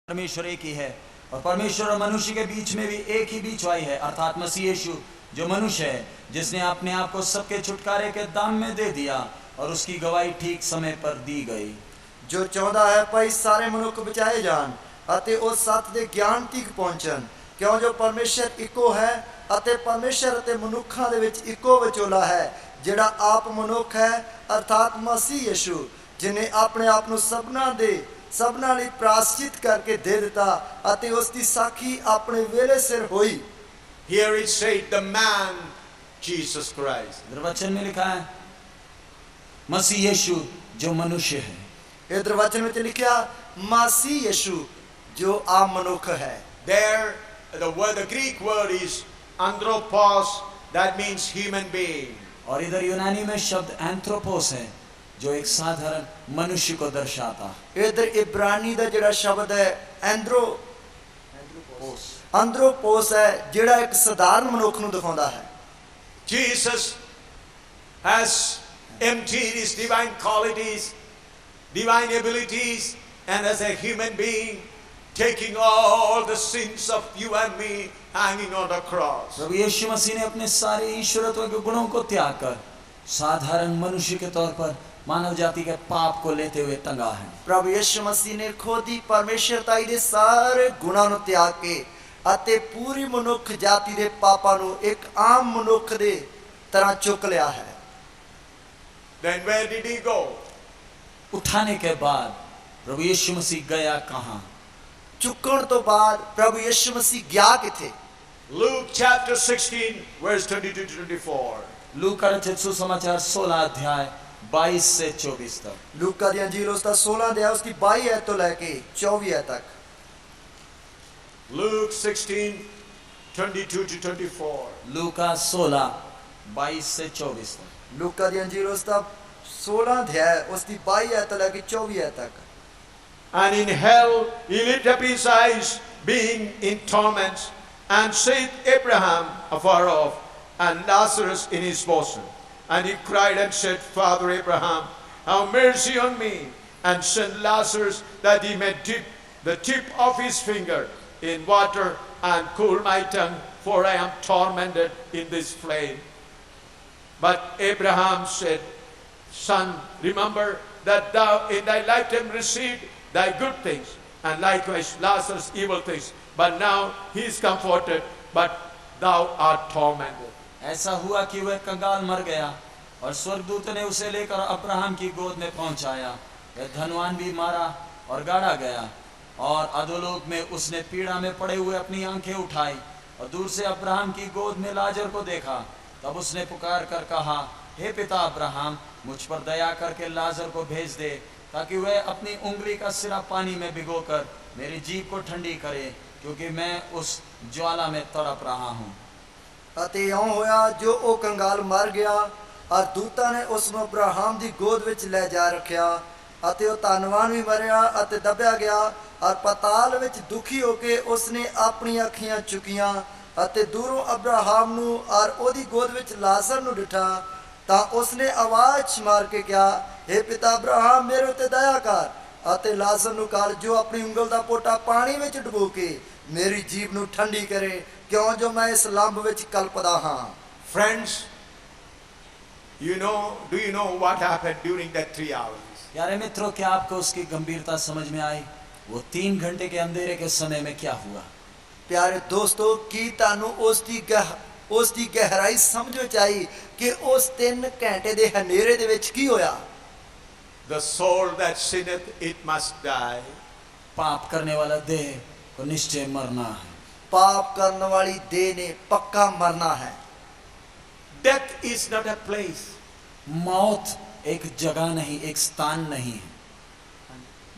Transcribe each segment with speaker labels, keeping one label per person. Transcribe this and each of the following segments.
Speaker 1: परमेश्वर एक ही है और परमेश्वर और मनुष्य के बीच में भी एक ही बीचवाई है, अर्थात मसीह यीशु जो मनुष्य है, जिसने अपने आप को सबके छुटकारे के दाम में दे दिया और उसकी गवाही ठीक समय पर दी गई।
Speaker 2: जो चाहता है भाई सारे मनुख बचाए जान अते उस सत्य दे ज्ञान तक पहुंचन, क्यों जो परमेश्वर इको है अते परमेश्वर अते मनुखां दे विच इको विचोला है, जिहड़ा आप मनुख है अर्थात मसीह यीशु, जिन्हें अपने आप नूं सबना लई प्रायश्चित करके दे दिता अते उसकी साखी अपने वेले सिर होई।
Speaker 3: Here it said the man Jesus Christ.
Speaker 1: वचन में लिखा है मसीह यीशु जो मनुष्य है।
Speaker 2: इधर वचन में लिखा मसीह यीशु जो आप मनुख है।
Speaker 3: There the Greek word is anthropos, that means human being.
Speaker 1: और इधर यूनानी में शब्द एंथ्रोपोस है जो एक साधारण मनुष्य को दर्शाता।
Speaker 2: इधर इब्रानी दा जिहड़ा शब्द है एंथ्रोपोस है, जिहड़ा एक साधारण मनुख नूं दिखाउंदा है।
Speaker 3: Jesus has emptied his divine qualities, divine abilities, and as a human being taking all the sins of you and me hanging on the cross.
Speaker 1: प्रभु यीशु मसीह ने अपने सारे ईश्वरत्व के गुणों को त्याग कर साधारण मनुष्य के तौर पर मानव जाति के पाप को लेते हुए टंगा है।
Speaker 2: प्रभु यीशु मसीह ने खुद ही परमेश्वरताई दे सारे गुणां नूं त्याग के अते पूरी मनुख जाति दे पापां नूं एक आम मनुख दे तरह चुक लिया है।
Speaker 3: Then where did he go?
Speaker 1: उठाने के बाद प्रभु यीशु मसीह गया कहाँ?
Speaker 2: चुकण तो बाद प्रभु यीशु मसीह गया किथे?
Speaker 3: Luke chapter 16 verse 22 to 24.
Speaker 1: लूका रचित सुसमाचार 16 अध्याय 22 से 24 तक।
Speaker 2: लूका दी अंजील उसका 16 अध्याय उसकी 22 आयत तो लेके 24 आयत तक।
Speaker 3: Luke 16 22 to 24.
Speaker 1: लूका 16 22 से 24 तक।
Speaker 2: लूका दी अंजील उसका 16 अध्याय उसकी 22 आयत तो लेके 24 आयत तक।
Speaker 3: And in hell he lifted up his eyes, being in torments, and said Abraham afar off, and Lazarus in his bosom. And he cried and said, Father Abraham, have mercy on me, and send Lazarus that he may dip the tip of his finger in water and cool my tongue, for I am tormented in this flame. But Abraham said, Son, remember that thou in thy lifetime received thy good things, and likewise Lazarus evil things. But now he is comforted, but thou art tormented.
Speaker 1: ऐसा हुआ कि वह कंगाल मर गया और स्वर्गदूत ने उसे लेकर अब्राहम की गोद में पहुंचाया। वह धनवान भी मारा और गाड़ा गया, और अधोलोक में उसने पीड़ा में पड़े हुए अपनी आंखें उठाई और दूर से अब्राहम की गोद में लाजर को देखा। तब उसने पुकार कर कहा, हे पिता अब्राहम, मुझ पर दया करके लाजर को भेज दे, ताकि वह अपनी उंगली का सिरा पानी में भिगोकर मेरी जीभ को ठंडी करे, क्योंकि मैं उस ज्वाला में तड़प रहा हूँ।
Speaker 2: अते इउं होया जो ओ कंगाल मर गया और दूतां ने उसनूं अब्राहम दी गोद विच ले जा रखिया, अते ओ धनवान भी मरिया अते दबिया गया और पताल विच दुखी होके उसने अपनी अखियां चुकियां अते दूरों अब्राहम नूं और ओदी गोद विच लाजर नूं डिठा, तां उसने आवाज मार के कहा, हे पिता अब्राहम, मेरे उत्ते दया कर अते लाजर नूं कल जो अपनी उंगल दा पोटा पानी विच डुबो के मेरी जीभ नूं ठंडी करे, क्यों जो मैं इस लंब विच कल्पदा हां।
Speaker 3: Friends, do you know what happened during that 3 hours?
Speaker 1: प्यारे मित्रों, क्या आपको उसकी गंभीरता समझ में आई? वो 3 घंटे के अंधेरे के समय में क्या हुआ?
Speaker 2: प्यारे दोस्तों, की तानू उसकी गहराई समझ चाहिए कि उस 3 घंटे दे हनेरे दे विच की होया?
Speaker 3: The soul that sinneth, it must die.
Speaker 1: पाप करने वाला देह को निश्चय मरना है।
Speaker 2: पाप करने वाली देह ने पक्का मरना है।
Speaker 3: Death is not a place.
Speaker 1: मौत एक जगह नहीं, एक स्थान नहीं है।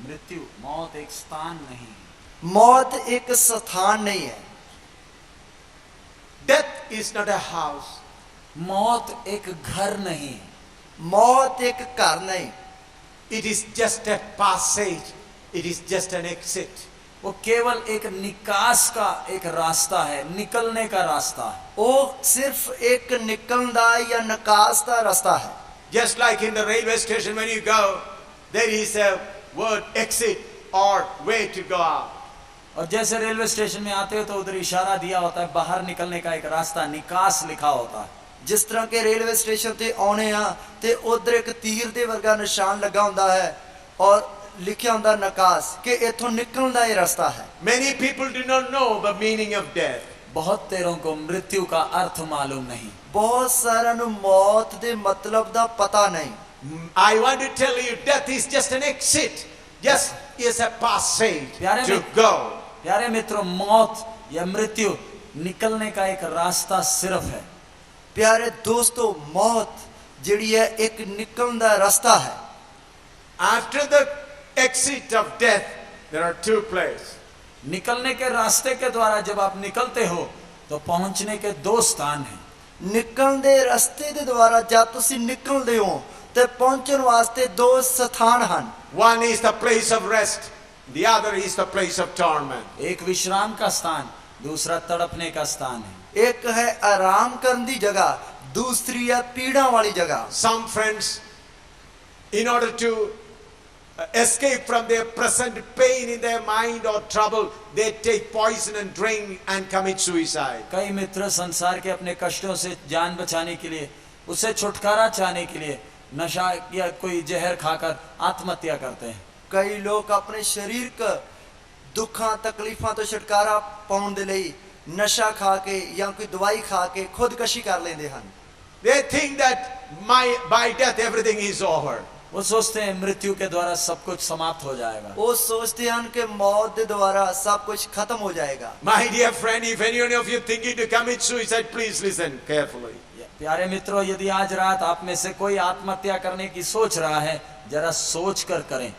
Speaker 1: मृत्यु, मौत एक स्थान नहीं है।
Speaker 2: मौत एक स्थान नहीं है।
Speaker 3: Death is not a house.
Speaker 1: मौत एक घर नहीं है।
Speaker 2: मौत एक घर नहीं।
Speaker 3: It is just a passage. It is just an exit.
Speaker 1: वो केवल एक निकास का एक रास्ता है, निकलने का रास्ता है।
Speaker 2: वो सिर्फ एक निकलने दा या निकास दा रास्ता है।
Speaker 3: Just like in the railway station when you go, there is a word exit or way to go out.
Speaker 1: और जैसे रेलवे स्टेशन में आते हो तो उधर इशारा दिया होता है, बाहर निकलने का एक रास्ता, निकास लिखा होता है।
Speaker 2: जिस तरह के रेलवे स्टेशन ते आने आ ते उधर एक तीर दे वर्गा निशान लगा हुंदा है और लिखा हुंदा निकास कि इथों निकलण दा ये रास्ता है।
Speaker 3: Many people do not know the meaning of death.
Speaker 1: बहुत तेरों को मृत्यु का अर्थ मालूम नहीं।
Speaker 2: बहुत सारा नु मौत दे मतलब दा पता नहीं।
Speaker 3: I want to tell you, death is just an exit, just is a passage
Speaker 1: प्यारे
Speaker 3: to
Speaker 1: मित्र-
Speaker 3: go.
Speaker 1: प्यारे मित्रों, मौत या मृत्यु निकलने का एक रास्ता सिर्फ है।
Speaker 2: प्यारे दोस्तों, मौत जिहड़ी है एक निकलण दा रास्ता है।
Speaker 3: After the exit of death, there are two places.
Speaker 1: निकलने के रास्ते के द्वारा जब आप निकलते हो तो पहुंचने के दो स्थान हैं।
Speaker 2: निकलण दे रास्ते दे द्वारा जब तुसी निकलदे हो ते पहुंचण वास्ते दो स्थान हन।
Speaker 3: One is the place of rest, the other is the place of torment.
Speaker 1: एक विश्राम का स्थान, दूसरा तड़पने का स्थान है।
Speaker 2: एक है आराम करने दी जगह, दूसरी है पीड़ा वाली जगह।
Speaker 3: Some friends, in order to escape from their present pain in their mind or trouble, they take poison and drink and commit suicide.
Speaker 1: कई मित्र संसार के अपने कष्टों से जान बचाने के लिए, उससे छुटकारा चाहने के लिए नशा या कोई जहर खाकर आत्महत्या करते हैं।
Speaker 2: कई लोग अपने शरीर का दुखां तकलीफां तो छुटकारा पाउण दे लई नशा खा के या कोई दवाई खा के खुदकशी कर लेंदे हन।
Speaker 3: They think that by death everything is over.
Speaker 1: वो सोचते हैं मृत्यु के द्वारा सब कुछ समाप्त हो जाएगा।
Speaker 2: वो सोचते हैं कि मौत के द्वारा सब कुछ खत्म हो जाएगा।
Speaker 3: My dear friend, if any of you thinking to commit suicide, please listen carefully.
Speaker 1: प्यारे मित्रों, यदि आज रात आप में से कोई आत्महत्या करने की सोच रहा है, जरा सोच कर करें।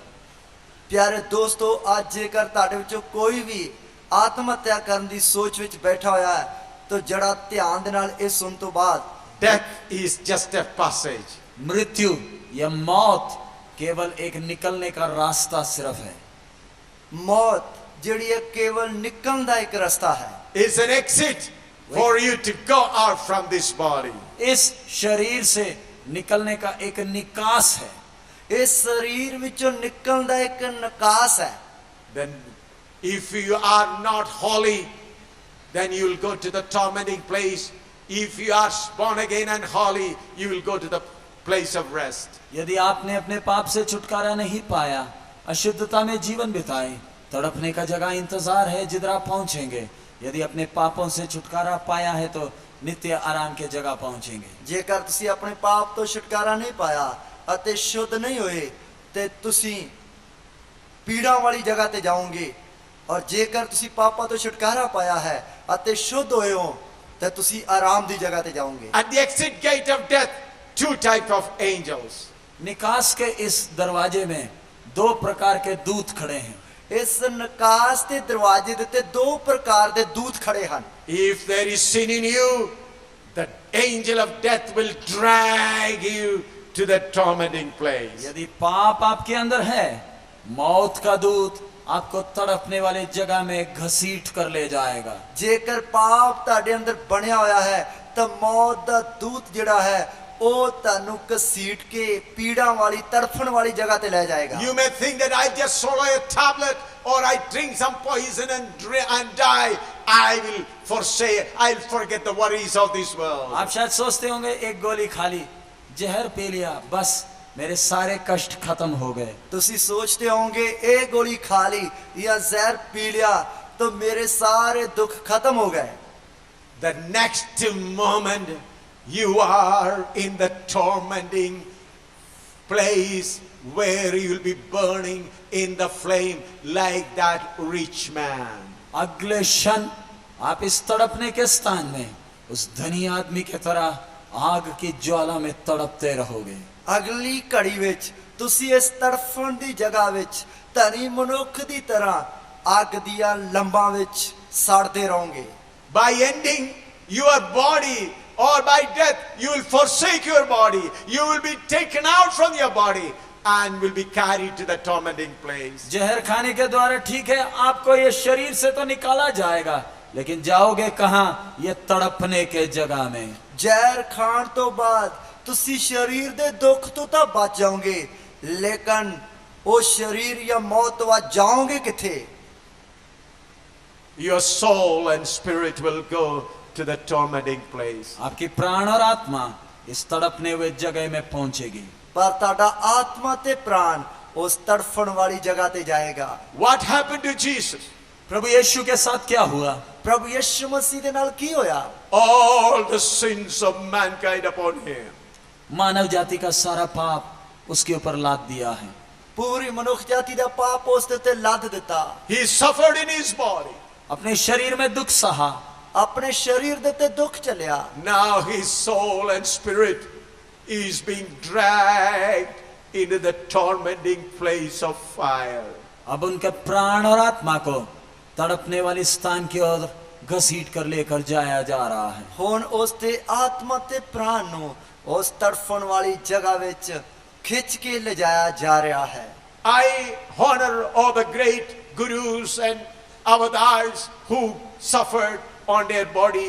Speaker 2: प्यारे दोस्तों, आज जेकर तुहाडे विचों कोई भी आत्महत्या करने की सोच विच बैठा होया है तो जरा ध्यान दे नाल इह सुन तो बाद,
Speaker 3: Death is just a passage.
Speaker 1: मृत्यु या मौत केवल एक निकलने का रास्ता सिर्फ है।
Speaker 2: मौत जिहड़ी है केवल निकलण दा एक रास्ता है।
Speaker 3: It's an exit for you to go out from this body.
Speaker 1: इस शरीर से निकलने का एक निकास है।
Speaker 2: इस शरीर विचों निकलण दा एक निकास है।
Speaker 3: Then if you are not holy, then you will go to the tormenting place. If you are born again and holy, you will go to the place of rest.
Speaker 1: यदि आपने अपने पाप से छुटकारा नहीं पाया, अशुद्धता में जीवन बिताए, तड़पने का जगह इंतजार है जिधर आप पहुंचेंगे। यदि अपने पापों से छुटकारा पाया है तो नित्य आराम के जगह पहुंचेंगे।
Speaker 2: जेकर तुसी अपने पाप तो छुटकारा नहीं पाया अते शुद्ध नहीं होए ते तुसी पीड़ा वाली जगह ते जाओगे, और जेकर तुसी पापा तो छुटकारा पाया है अते शुद्ध होए हो ते तुसी आराम दी जगह ते जाओगे।
Speaker 3: At the exit gate of death, two types of angels.
Speaker 1: निकास के इस दरवाजे में दो प्रकार के दूत खड़े हैं।
Speaker 2: इस निकास के दरवाजे दे ते दो प्रकार दे दूत खड़े हन।
Speaker 3: If there is sin in you, the angel of death will drag you to the tormenting place.
Speaker 1: यदि पाप आपके अंदर है, मौत का दूत आपको तड़पने वाली जगह में घसीट कर ले जाएगा।
Speaker 2: जेकर पाप तुहाडे अंदर बनया होया है तो मौत दा दूत जिहड़ा है ਉਹ ਤੁਹਾਨੂੰ ਘਸੀਟ ਕੇ ਪੀੜਾਂ ਵਾਲੀ ਤੜਫਣ ਵਾਲੀ ਜਗ੍ਹਾ ਤੇ ਲੈ ਜਾਏਗਾ।
Speaker 3: You may think that I just swallow a tablet or I drink some poison and die. I'll forget the worries of this world.
Speaker 1: आप शायद सोचते होंगे एक गोली खा ली, जहर पी लिया, बस मेरे सारे कष्ट खत्म हो गए।
Speaker 2: ਤੁਸੀਂ ਸੋਚਦੇ ਹੋਵੋਗੇ ਇਹ ਗੋਲੀ ਖਾ ਲਈ ਜਾਂ ਜ਼ਹਿਰ ਪੀ ਲਿਆ तो मेरे सारे दुख खत्म हो गए।
Speaker 3: The next moment you are in the tormenting place where you will be burning in the flame like that rich man.
Speaker 1: अगले क्षण आप इस तड़पने के स्थान में उस धनी आदमी की तरह आग की ज्वाला में तड़पते रहोगे।
Speaker 2: अगली घड़ी विच तुसी इस तड़फण दी जगह विच धनी मनुख दी तरह आग दिया लंबां विच सड़ते रहोगे।
Speaker 3: By ending your body or by death, you will forsake your body. You will be taken out from your body and will be carried to the tormenting place.
Speaker 1: जहर खाने के द्वारा ठीक है, आपको ये शरीर से तो निकाला जाएगा, लेकिन जाओगे कहां? ये तड़पने के जगह में।
Speaker 2: जहर खान तो बाद तुसी शरीर दे दुख तो बच जाओगे, लेकिन वो शरीर या मौत तो जाओगे किथे?
Speaker 3: your soul and spirit will go to the tormenting place.
Speaker 1: आपकी प्राण और आत्मा इस तड़पने हुए जगह में पहुंचेगी।
Speaker 2: ਪਰ ਤੁਹਾਡਾ ਆਤਮਾ ਤੇ ਪ੍ਰਾਣ ਉਸ ਤੜਫਣ ਵਾਲੀ ਜਗ੍ਹਾ ਤੇ ਜਾਏਗਾ।
Speaker 3: What happened to Jesus?
Speaker 1: प्रभु यीशु के साथ क्या हुआ?
Speaker 2: ਪ੍ਰਭੂ ਯਿਸੂ ਮਸੀਹ ਦੇ ਨਾਲ ਕੀ ਹੋਇਆ?
Speaker 3: All the sins of mankind upon him.
Speaker 1: मानव जाति का सारा पाप उसके ऊपर लाद दिया है।
Speaker 2: ਪੂਰੀ ਮਨੁੱਖ ਜਾਤੀ ਦਾ ਪਾਪ ਉਸ ਦੇ ਉੱਤੇ ਲੱਦ ਦਿੱਤਾ।
Speaker 3: He suffered in his body.
Speaker 1: अपने शरीर में दुख सहा।
Speaker 2: ਆਪਣੇ ਸਰੀਰ ਦੇ ਉੱਤੇ ਦੁੱਖ ਚੱਲਿਆ।
Speaker 3: Now his soul and spirit is being dragged into the tormenting place of fire.
Speaker 1: अब उनके प्राण और आत्मा को तड़पने वाले स्थान की ओर घसीट कर लेकर जाया जा रहा है।
Speaker 2: ਹੁਣ ਉਸ ਤੇ ਆਤਮਾ ਤੇ ਪ੍ਰਾਣ ਨੂੰ ਉਸ ਤੜਫਣ ਵਾਲੀ ਜਗ੍ਹਾ ਵਿੱਚ ਖਿੱਚ ਕੇ ਲਿਜਾਇਆ ਜਾ ਰਿਹਾ ਹੈ।
Speaker 3: I honor all the great gurus and avatars who suffered on their body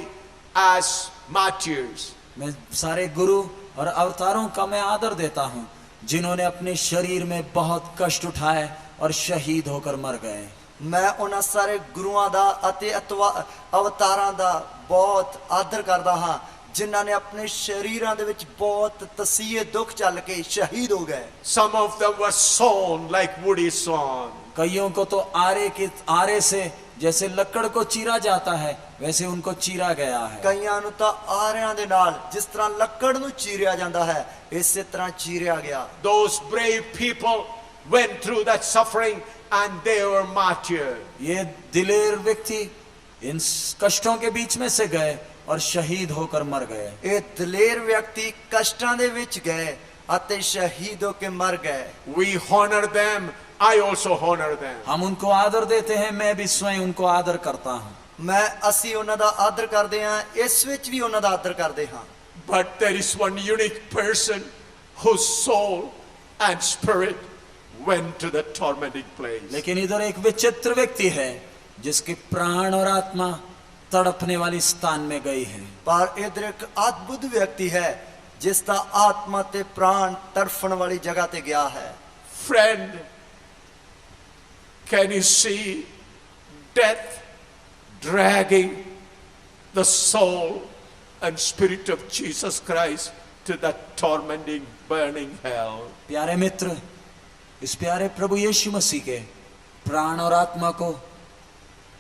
Speaker 3: as martyrs.
Speaker 1: मैं सारे गुरु और अवतारों का मैं आदर देता हूँ जिन्होंने अपने शरीर में बहुत कष्ट उठाए और शहीद होकर मर गए।
Speaker 2: ਮੈਂ ਉਹਨਾਂ ਸਾਰੇ ਗੁਰੂਆਂ ਦਾ ਅਤੇ ਅਵਤਾਰਾਂ ਦਾ ਬਹੁਤ ਆਦਰ ਕਰਦਾ ਹਾਂ ਜਿਨ੍ਹਾਂ ਨੇ ਆਪਣੇ ਸ਼ਰੀਰਾਂ ਦੇ ਵਿੱਚ ਬਹੁਤ ਤਸੀਹੇ ਦੁੱਖ ਚੱਲ ਕੇ ਸ਼ਹੀਦ ਹੋ ਗਏ।
Speaker 3: Some of them were sawn like woody sawn.
Speaker 1: कईयों को तो आरे से जैसे लकड़ को चीरा जाता है वैसे उनको चीरा गया है।
Speaker 2: ਕਈਆਂ ਨੂੰ ਤਾਂ ਆਰਿਆਂ ਦੇ ਨਾਲ ਜਿਸ ਤਰ੍ਹਾਂ ਲੱਕੜ ਨੂੰ ਚੀਰਿਆ ਜਾਂਦਾ ਹੈ ਇਸੇ ਤਰ੍ਹਾਂ ਚੀਰਿਆ ਗਿਆ।
Speaker 3: Those brave people went through that suffering and they were martyred.
Speaker 1: ये दिलेर व्यक्ति इन कष्टों के बीच में से गए और शहीद होकर मर गए।
Speaker 2: ਇਹ ਦਲੇਰ ਵਿਅਕਤੀ ਕਸ਼ਟਾਂ ਦੇ ਵਿੱਚ ਗਏ ਅਤੇ ਸ਼ਹੀਦ ਹੋ ਕੇ ਮਰ ਗਏ।
Speaker 3: We honor them. I also honor them.
Speaker 1: हम उनको आदर देते हैं, मैं भी स्वयं उनको आदर करता हूँ।
Speaker 2: ਅਸੀਂ ਉਹਨਾਂ ਦਾ ਆਦਰ ਕਰਦੇ ਹਾਂ ਇਸ ਵਿੱਚ ਵੀ ਉਹਨਾਂ ਦਾ ਆਦਰ ਕਰਦੇ ਹਾਂ।
Speaker 3: But there is one unique person whose soul and spirit went to the tormenting place.
Speaker 1: लेकिन इधर एक विचित्र व्यक्ति है जिसके प्राण और आत्मा तड़पने वाली स्थान में गई है।
Speaker 2: ਪਰ ਇਧਰ ਇੱਕ ਅਦਭੁਤ ਵਿਅਕਤੀ ਹੈ ਜਿਸ ਦਾ ਆਤਮਾ ਤੇ ਪ੍ਰਾਣ ਤੜਫਣ ਵਾਲੀ ਜਗ੍ਹਾ ਤੇ ਗਿਆ ਹੈ।
Speaker 3: Friend, can you see death dragging the soul and spirit of Jesus Christ to that tormenting, burning hell?
Speaker 1: प्यारे मित्र, इस प्यारे प्रभु यीशु मसीह के प्राण और आत्मा को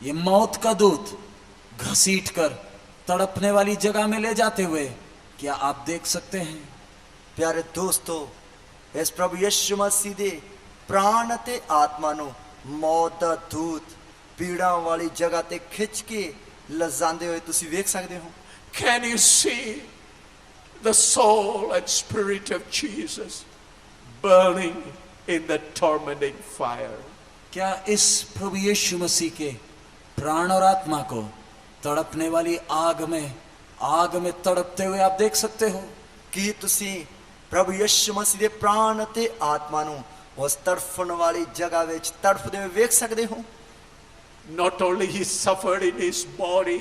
Speaker 1: ये मौत का दूत घसीट कर तड़पने वाली जगह में ले जाते हुए क्या आप देख सकते हैं?
Speaker 2: ਪਿਆਰੇ ਦੋਸਤੋ, ਇਸ ਪ੍ਰਭੂ ਯਿਸੂ ਮਸੀਹ ਦੇ ਪ੍ਰਾਣ ਅਤੇ ਆਤਮਾ ਨੂੰ ਮੌਤ ਦਾ ਦੂਤ ਪੀੜਾਂ ਵਾਲੀ ਜਗ੍ਹਾ ਤੇ ਖਿੱਚ ਕੇ ਲਿਜਾਂਦੇ ਹੋਏ ਤੁਸੀਂ ਵੇਖ ਸਕਦੇ ਹੋ।
Speaker 3: Can you see the soul and spirit of Jesus burning in the tormenting fire?
Speaker 1: क्या इस प्रभु यीशु मसीह के प्राण और आत्मा को तड़पने वाली आग में तड़पते हुए आप देख सकते हो?
Speaker 2: ਕੀ ਤੁਸੀਂ ਪ੍ਰਭੂ ਯਿਸੂ ਮਸੀਹ ਦੇ ਪ੍ਰਾਣ ਅਤੇ ਆਤਮਾ ਨੂੰ ਉਸ ਤੜਫਣ ਵਾਲੀ ਜਗ੍ਹਾ ਵਿੱਚ ਤੜਫਦੇ ਹੋਏ ਵੇਖ ਸਕਦੇ ਹੋ?
Speaker 3: Not only he suffered in his body,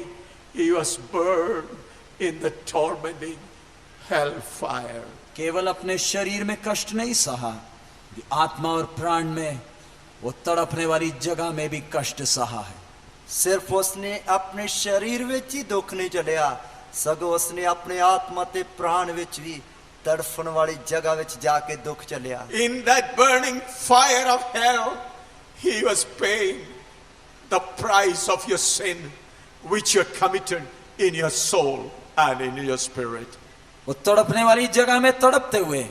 Speaker 3: he was burned in the tormenting hell fire.
Speaker 1: केवल अपने शरीर में कष्ट नहीं सहा, आत्मा और प्राण में वो तड़पने वाली जगह में भी कष्ट सहा है।
Speaker 2: ਸਿਰਫ ਉਸਨੇ ਆਪਣੇ ਸਰੀਰ ਵਿੱਚ ਹੀ ਦੁੱਖ ਨਹੀਂ ਝੱਲਿਆ ਸਗੋਂ ਉਸਨੇ ਆਪਣੇ ਆਤਮਾ ਤੇ ਪ੍ਰਾਣ ਵਿੱਚ ਵੀ ਤੜਫਣ ਵਾਲੀ ਜਗ੍ਹਾ ਵਿੱਚ ਜਾ ਕੇ ਦੁੱਖ ਝੱਲਿਆ।
Speaker 3: In that burning fire of hell, he was paying the price of your sin, which you committed in your soul and in your spirit.
Speaker 1: वो तड़पने वाली जगह में तड़पते हुए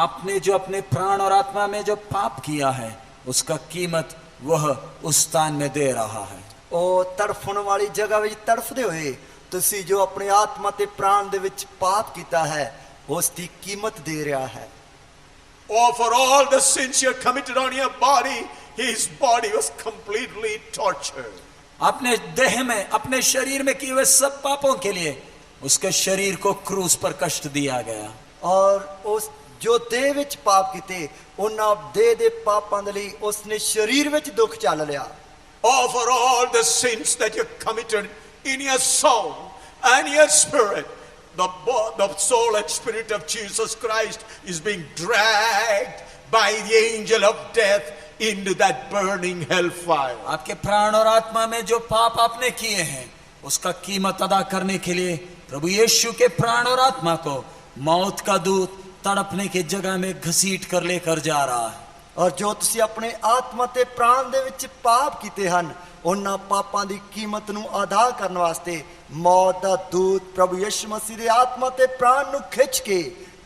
Speaker 1: आपने जो अपने प्राण और आत्मा में जो पाप किया है उसका कीमत वह उस स्थान में दे रहा है।
Speaker 2: ਉਹ ਤੜਫਣ ਵਾਲੀ ਜਗ੍ਹਾ ਵਿੱਚ ਤੜਫਦੇ ਹੋਏ ਤੁਸੀਂ ਜੋ ਆਪਣੇ ਆਤਮਾ ਤੇ ਪ੍ਰਾਣ ਦੇ ਵਿੱਚ ਪਾਪ ਕੀਤਾ ਹੈ ਉਸ ਦੀ ਕੀਮਤ ਦੇ ਰਿਹਾ ਹੈ।
Speaker 3: Oh, for all the sins you committed on your body, his body was completely tortured.
Speaker 1: अपने देह में अपने शरीर में किए हुए सब पापों के लिए उसके शरीर को क्रूस पर कष्ट दिया गया।
Speaker 2: ਔਰ ਉਸ ਜੋ ਦੇਹ ਵਿੱਚ ਪਾਪ ਕੀਤੇ ਉਹਨਾਂ ਦੇਹ ਦੇ ਪਾਪਾਂ ਦੇ ਲਈ ਉਸਨੇ ਸਰੀਰ ਵਿੱਚ ਦੁੱਖ ਚੱਲ ਲਿਆ।
Speaker 3: Oh, for all the sins that you committed in your soul and your spirit, the soul and spirit of Jesus Christ is being dragged by the angel of death into that burning hellfire.
Speaker 1: आपके प्राण और आत्मा में जो पाप आपने किए हैं उसका कीमत अदा करने के लिए प्रभु यीशु के प्राण और आत्मा को मौत का दूत तड़पने की जगह में घसीट कर लेकर जा रहा है।
Speaker 2: ਔਰ ਜੋ ਤੁਸੀਂ ਆਪਣੇ ਆਤਮਾ ਤੇ ਪ੍ਰਾਣ ਦੇ ਵਿੱਚ ਪਾਪ ਕੀਤੇ ਹਨ ਉਹਨਾਂ ਪਾਪਾਂ ਦੀ ਕੀਮਤ ਨੂੰ ਅਦਾ ਕਰਨ ਵਾਸਤੇ ਮੌਤ ਦਾ ਦੂਤ ਪ੍ਰਭੂ ਯਿਸੂ ਮਸੀਹ ਦੇ ਆਤਮਾ ਤੇ ਪ੍ਰਾਣ ਨੂੰ ਖਿੱਚ ਕੇ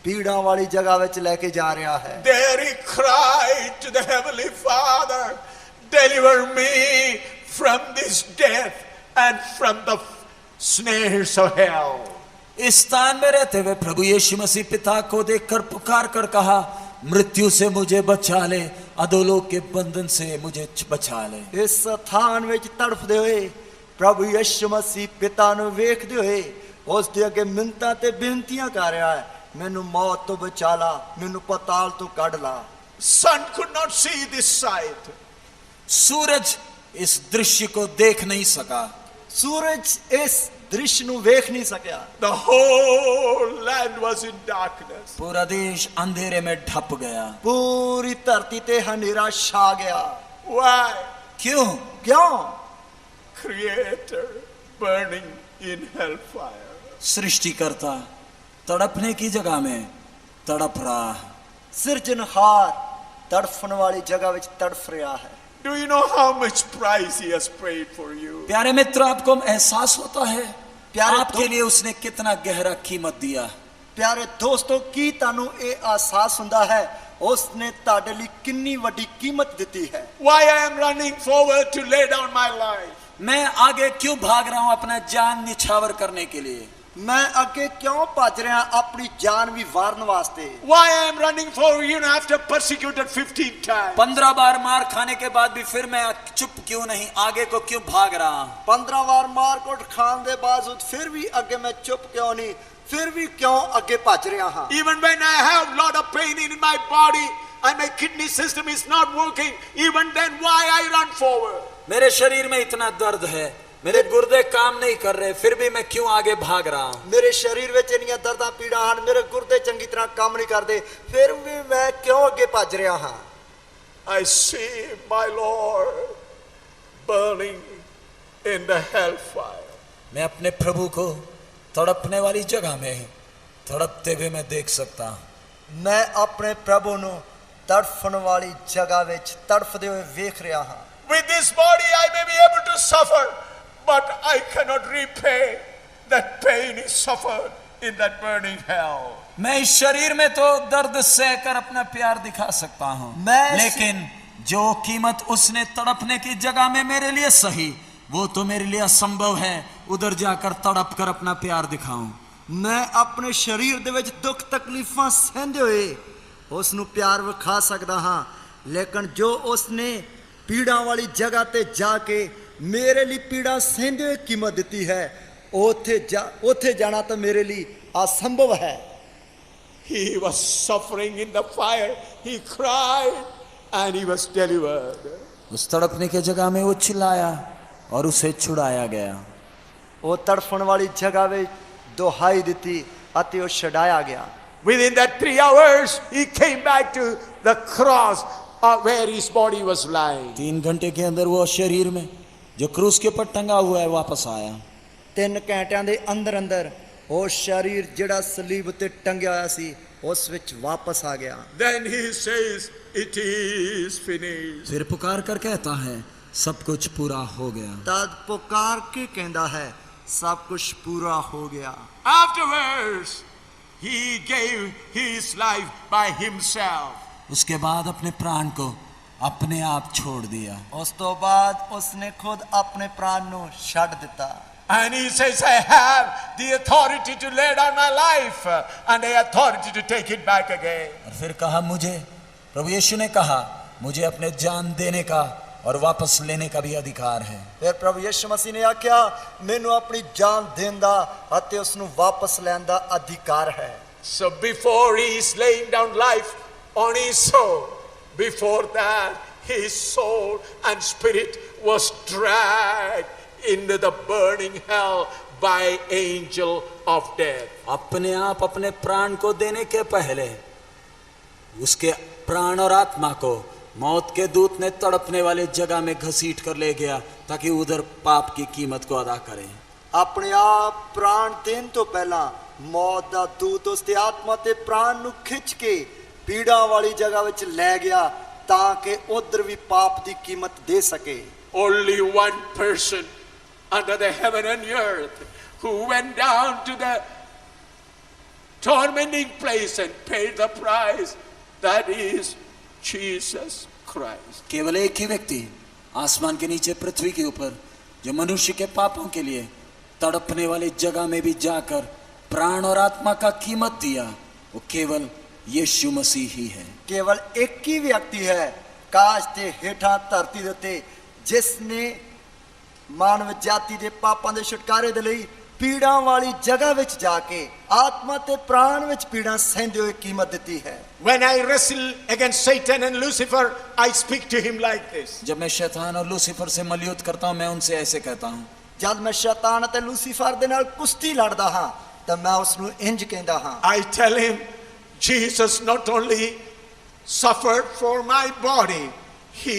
Speaker 2: ਪੀੜਾਂ ਵਾਲੀ ਜਗ੍ਹਾ ਵਿੱਚ ਲੈ ਕੇ ਜਾ ਰਿਹਾ ਹੈ।
Speaker 3: There he cried to the Heavenly Father, deliver me from this death and from the snares of hell.
Speaker 1: इस स्थान में रहते हुए प्रभु यीशु मसीह पिता को देखकर पुकार कर कहा, मृत्यु से मुझे बचा ले, अधोलोक के बंधन से मुझे बचा ले।
Speaker 2: ਇਸ ਸਥਾਨ ਵਿੱਚ ਤੜਫਦੇ ਹੋਏ ਪ੍ਰਭੂ ਯਿਸੂ ਮਸੀਹ ਪਿਤਾ ਨੂੰ ਵੇਖਦੇ ਹੋਏ ਉਸ ਦੇ ਅੱਗੇ ਮਿੰਨਤਾਂ ਤੇ ਬੇਨਤੀਆਂ ਕਰ ਰਿਹਾ ਹੈ, ਮੈਨੂੰ ਮੌਤ ਤੋਂ ਬਚਾ ਲਾ, ਮੈਨੂੰ ਪਤਾਲ ਤੋਂ ਕੱਢ ਲਾ।
Speaker 3: Sun could not see this sight.
Speaker 1: सूरज इस दृश्य को देख नहीं सका।
Speaker 2: ਸੂਰਜ ਇਸ ਦ੍ਰਿਸ਼ ਨੂੰ ਵੇਖ ਨਹੀਂ ਸਕਿਆ।
Speaker 3: The whole land was in darkness.
Speaker 1: पूरा देश अंधेरे में ढप गया।
Speaker 2: ਪੂਰੀ ਧਰਤੀ ਤੇ ਹਨੇਰਾ ਛਾ ਗਿਆ।
Speaker 3: Why?
Speaker 1: क्यों?
Speaker 2: ਕਿਉਂ?
Speaker 3: Creator burning in hellfire.
Speaker 1: सृष्टिकर्ता तड़पने की जगह में तड़प रहा है।
Speaker 2: ਸਿਰਜਣਹਾਰ ਤੜਫਣ ਵਾਲੀ ਜਗ੍ਹਾ ਵਿੱਚ ਤੜਫ ਰਿਹਾ ਹੈ।
Speaker 3: Do you know how much price he has paid for you?
Speaker 1: प्यारे मित्र, आपको एहसास होता है
Speaker 2: प्यारे
Speaker 1: आपके लिए उसने कितना गहरा कीमत दिया।
Speaker 2: ਪਿਆਰੇ ਦੋਸਤੋ, ਕੀ ਤੁਹਾਨੂੰ ਇਹ ਅਹਿਸਾਸ ਹੁੰਦਾ ਹੈ ਉਸਨੇ ਤੁਹਾਡੇ ਲਈ ਕਿੰਨੀ ਵੱਡੀ ਕੀਮਤ ਦਿੱਤੀ ਹੈ?
Speaker 3: Why I am running forward to lay down my life?
Speaker 1: मैं आगे क्यों भाग रहा हूं अपना जान निछावर करने के लिए?
Speaker 2: ਮੈਂ ਅੱਗੇ ਕਿਉਂ ਭੱਜ ਰਿਹਾ ਆਪਣੀ ਜਾਨ ਵੀ ਵਾਰਨ ਵਾਸਤੇ?
Speaker 3: Why I am running forward even after persecuted 15 times?
Speaker 1: 15 बार मार खाने के बाद भी फिर मैं चुप क्यों नहीं, आगे को क्यों भाग रहा?
Speaker 2: 15 ਵਾਰ ਮਾਰ ਕੁੱਟ ਖਾਣ ਦੇ ਬਾਵਜੂਦ ਫਿਰ ਵੀ ਅੱਗੇ ਮੈਂ ਚੁੱਪ ਕਿਉਂ ਨਹੀਂ, ਫਿਰ ਵੀ ਕਿਉਂ ਅੱਗੇ ਭੱਜ ਰਿਹਾ ਹਾਂ?
Speaker 3: Even when I have lot of pain in my body and my kidney system is not working, even then why I run forward?
Speaker 1: मेरे शरीर में इतना दर्द है, मेरे गुर्दे काम नहीं कर रहे, फिर भी मैं क्यों आगे भाग रहा हूं?
Speaker 2: ਮੇਰੇ ਸਰੀਰ ਵਿੱਚ ਇੰਨੀਆਂ ਦਰਦਾਂ ਪੀੜਾਂ ਹਨ, ਮੇਰੇ ਗੁਰਦੇ ਚੰਗੀ ਤਰ੍ਹਾਂ ਕੰਮ ਨਹੀਂ ਕਰਦੇ, ਫਿਰ ਵੀ ਮੈਂ ਕਿਉਂ ਅੱਗੇ ਭੱਜ ਰਿਹਾ ਹਾਂ?
Speaker 3: I see my Lord burning in the hellfire.
Speaker 1: मैं अपने प्रभु को तड़पने वाली जगह में तड़पते हुए मैं देख सकता हूं।
Speaker 2: ਮੈਂ ਆਪਣੇ ਪ੍ਰਭੂ ਨੂੰ ਤੜਫਣ ਵਾਲੀ ਜਗ੍ਹਾ ਵਿੱਚ ਤੜਫਦੇ ਹੋਏ ਵੇਖ ਰਿਹਾ ਹਾਂ।
Speaker 3: With this body I may be able to suffer, but I cannot repay that pain he suffered in that burning hell.
Speaker 1: मैं इस शरीर में तो दर्द सहकर अपना प्यार दिखा सकता हूं, लेकिन जो कीमत उसने तड़पने की जगह में मेरे लिए सही, वो तो मेरे लिए असंभव है उधर जाकर तड़प कर अपना प्यार दिखाऊं।
Speaker 2: ਮੈਂ ਆਪਣੇ ਸਰੀਰ ਦੇ ਵਿੱਚ ਦੁੱਖ ਤਕਲੀਫਾਂ ਸਹਿੰਦੇ ਹੋਏ ਉਸ ਨੂੰ ਪਿਆਰ ਵਿਖਾ ਸਕਦਾ ਹਾਂ, ਲੇਕਿਨ ਜੋ ਉਸਨੇ ਪੀੜਾਂ ਵਾਲੀ ਜਗ੍ਹਾ ਤੇ ਜਾ ਕੇ ਮੇਰੇ ਲਈ ਪੀੜਾਂ ਸਹਿੰਦੇ ਹੋਏ ਕੀਮਤ ਦਿੱਤੀ ਹੈ, ਉੱਥੇ ਜਾਣਾ ਤਾਂ ਮੇਰੇ ਲਈ ਅਸੰਭਵ ਹੈ।
Speaker 3: He was suffering in the fire. He cried and he was delivered.
Speaker 1: उस तड़पने की जगह में वो चिल्लाया और उसे छुड़ाया गया।
Speaker 2: ਉਹ ਤੜਫਣ ਵਾਲੀ ਜਗ੍ਹਾ ਵਿੱਚ ਦੁਹਾਈ ਦਿੱਤੀ ਅਤੇ ਉਹ ਛੁਡਾਇਆ ਗਿਆ।
Speaker 3: Within that 3 hours, he came back to the cross where his body was lying.
Speaker 1: 3 घंटे के अंदर वो शरीर में जो क्रूस के ऊपर टंगा हुआ है वापस आया।
Speaker 2: 3 ਘੰਟਿਆਂ ਦੇ ਅੰਦਰ ਉਹ ਸਰੀਰ ਜਿਹੜਾ ਸਲੀਬ ਉੱਤੇ ਟੰਗਿਆ ਹੋਇਆ ਸੀ ਉਸ ਵਿੱਚ ਵਾਪਸ ਆ ਗਿਆ।
Speaker 3: Then he says, it is finished.
Speaker 1: फिर पुकार कर कहता है, सब कुछ पूरा हो गया।
Speaker 2: ਤਦ ਪੁਕਾਰ ਕੇ ਕਹਿੰਦਾ ਹੈ, ਸਭ ਕੁਝ ਪੂਰਾ ਹੋ ਗਿਆ।
Speaker 3: Afterwards, he gave his life by himself.
Speaker 1: उसके बाद अपने प्राण को अपने आप छोड़ दिया।
Speaker 2: ਉਸ ਤੋਂ ਬਾਅਦ ਉਸਨੇ ਖੁਦ ਆਪਣੇ ਪ੍ਰਾਣ ਨੂੰ ਛੱਡ ਦਿੱਤਾ।
Speaker 3: And he says, I have the authority to lay down my life and the authority to take it back again.
Speaker 1: और फिर कहा, मुझे प्रभु यीशु ने कहा, मुझे अपने जान देने का और वापस लेने का भी अधिकार है।
Speaker 2: ਫਿਰ ਪ੍ਰਭੂ ਯਿਸੂ ਮਸੀਹ ਨੇ ਆਖਿਆ, ਮੈਨੂੰ ਆਪਣੀ ਜਾਨ ਦੇਣ ਦਾ ਅਤੇ ਉਸ ਨੂੰ ਵਾਪਸ ਲੈਣ ਦਾ ਅਧਿਕਾਰ ਹੈ।
Speaker 3: So before he is laying down life on his soul, before that his soul and spirit was dragged into the burning hell by angel of death.
Speaker 1: अपने आप अपने प्राण को देने के पहले उसके प्राण और आत्मा को मौत के दूत ने तड़पने वाले जगह में घसीट कर ले गया ताकि उधर पाप की कीमत को अदा करें।
Speaker 2: ਆਪਣੇ ਆਪ ਪ੍ਰਾਣ ਦੇਣ ਤੋਂ ਪਹਿਲਾਂ ਮੌਤ ਦਾ ਦੂਤ ਉਸ ਦੀ ਆਤਮਾ ਤੇ ਪ੍ਰਾਣ ਨੂੰ ਖਿੱਚ ਕੇ ਪੀੜਾਂ ਵਾਲੀ ਜਗ੍ਹਾ ਵਿੱਚ ਲੈ ਗਿਆ ਤਾਂ ਕਿ ਉਧਰ ਵੀ ਪਾਪ ਦੀ ਕੀਮਤ ਦੇ ਸਕੇ।
Speaker 4: Only one person under the heaven and earth who went down to the tormenting place and paid the price, that is Jesus Christ.
Speaker 1: केवल एक ही व्यक्ति आसमान के नीचे पृथ्वी के ऊपर जो मनुष्य के पापों के लिए तड़पने वाली जगह में भी जाकर प्राण और आत्मा का कीमत दिया, वो केवल यीशु मसीह ही है।
Speaker 2: ਕੇਵਲ ਇੱਕ ਹੀ ਵਿਅਕਤੀ ਹੈ ਕਾਸ਼ ਤੇ ਹੇਠਾਂ ਧਰਤੀ ਦੇ ਉੱਤੇ ਜਿਸ ਨੇ ਮਾਨਵ ਜਾਤੀ ਦੇ ਪਾਪਾਂ ਦੇ ਛੁਟਕਾਰੇ ਦੇ ਲਈ ਪੀੜਾਂ ਵਾਲੀ ਜਗ੍ਹਾ ਵਿੱਚ ਜਾ ਕੇ ਆਤਮਾ ਤੇ ਪ੍ਰਾਣ ਵਿੱਚ ਪੀੜਾਂ ਸਹਿੰਦੇ ਹੋਏ ਕੀਮਤ ਦਿੱਤੀ ਹੈ।
Speaker 3: When I wrestle against Satan and Lucifer, I speak to him like this.
Speaker 1: जब मैं शैतान और लूसीफर से मल्लयुद्ध करता हूँ, मैं उनसे ऐसे कहता हूँ।
Speaker 2: ਜਦ ਮੈਂ ਸ਼ੈਤਾਨ ਅਤੇ ਲੂਸੀਫਰ ਦੇ ਨਾਲ ਕੁਸ਼ਤੀ ਲੜਦਾ ਹਾਂ ਤਾਂ ਮੈਂ ਉਸ ਨੂੰ ਇੰਜ ਕਹਿੰਦਾ ਹਾਂ।
Speaker 3: I tell him, Jesus not only suffered for my body, he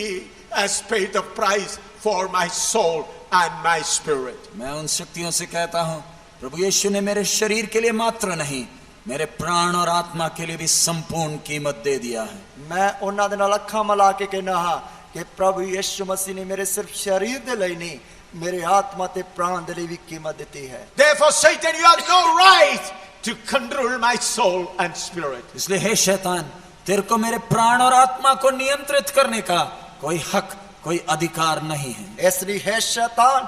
Speaker 3: has paid the price for my soul and my spirit.
Speaker 1: मैं उन शक्तियों से कहता हूँ, प्रभु यीशु ने मेरे शरीर के लिए मात्र नहीं, मेरे प्राण और आत्मा के लिए भी संपूर्ण कीमत दे दिया है।
Speaker 2: ਮੈਂ ਉਹਨਾਂ ਦੇ ਨਾਲ ਅੱਖਾਂ ਮਿਲਾ ਕੇ ਕਹਿੰਦਾ ਹਾਂ ਕਿ ਪ੍ਰਭੂ ਯਿਸੂ ਮਸੀਹ ਨੇ ਮੇਰੇ ਸਿਰਫ ਸਰੀਰ ਦੇ ਲਈ ਨਹੀਂ, ਮੇਰੇ ਆਤਮਾ ਤੇ ਪ੍ਰਾਣ ਦੇ ਲਈ ਵੀ ਕੀਮਤ ਦਿੱਤੀ ਹੈ।
Speaker 3: Therefore, Satan, you have no right to control my soul and spirit.
Speaker 1: इसलिए हे शैतान, तेरे को मेरे प्राण और आत्मा को नियंत्रित करने का कोई हक, कोई अधिकार नहीं है।
Speaker 2: ਇਸ ਲਈ ਹੈ ਸ਼ੈਤਾਨ,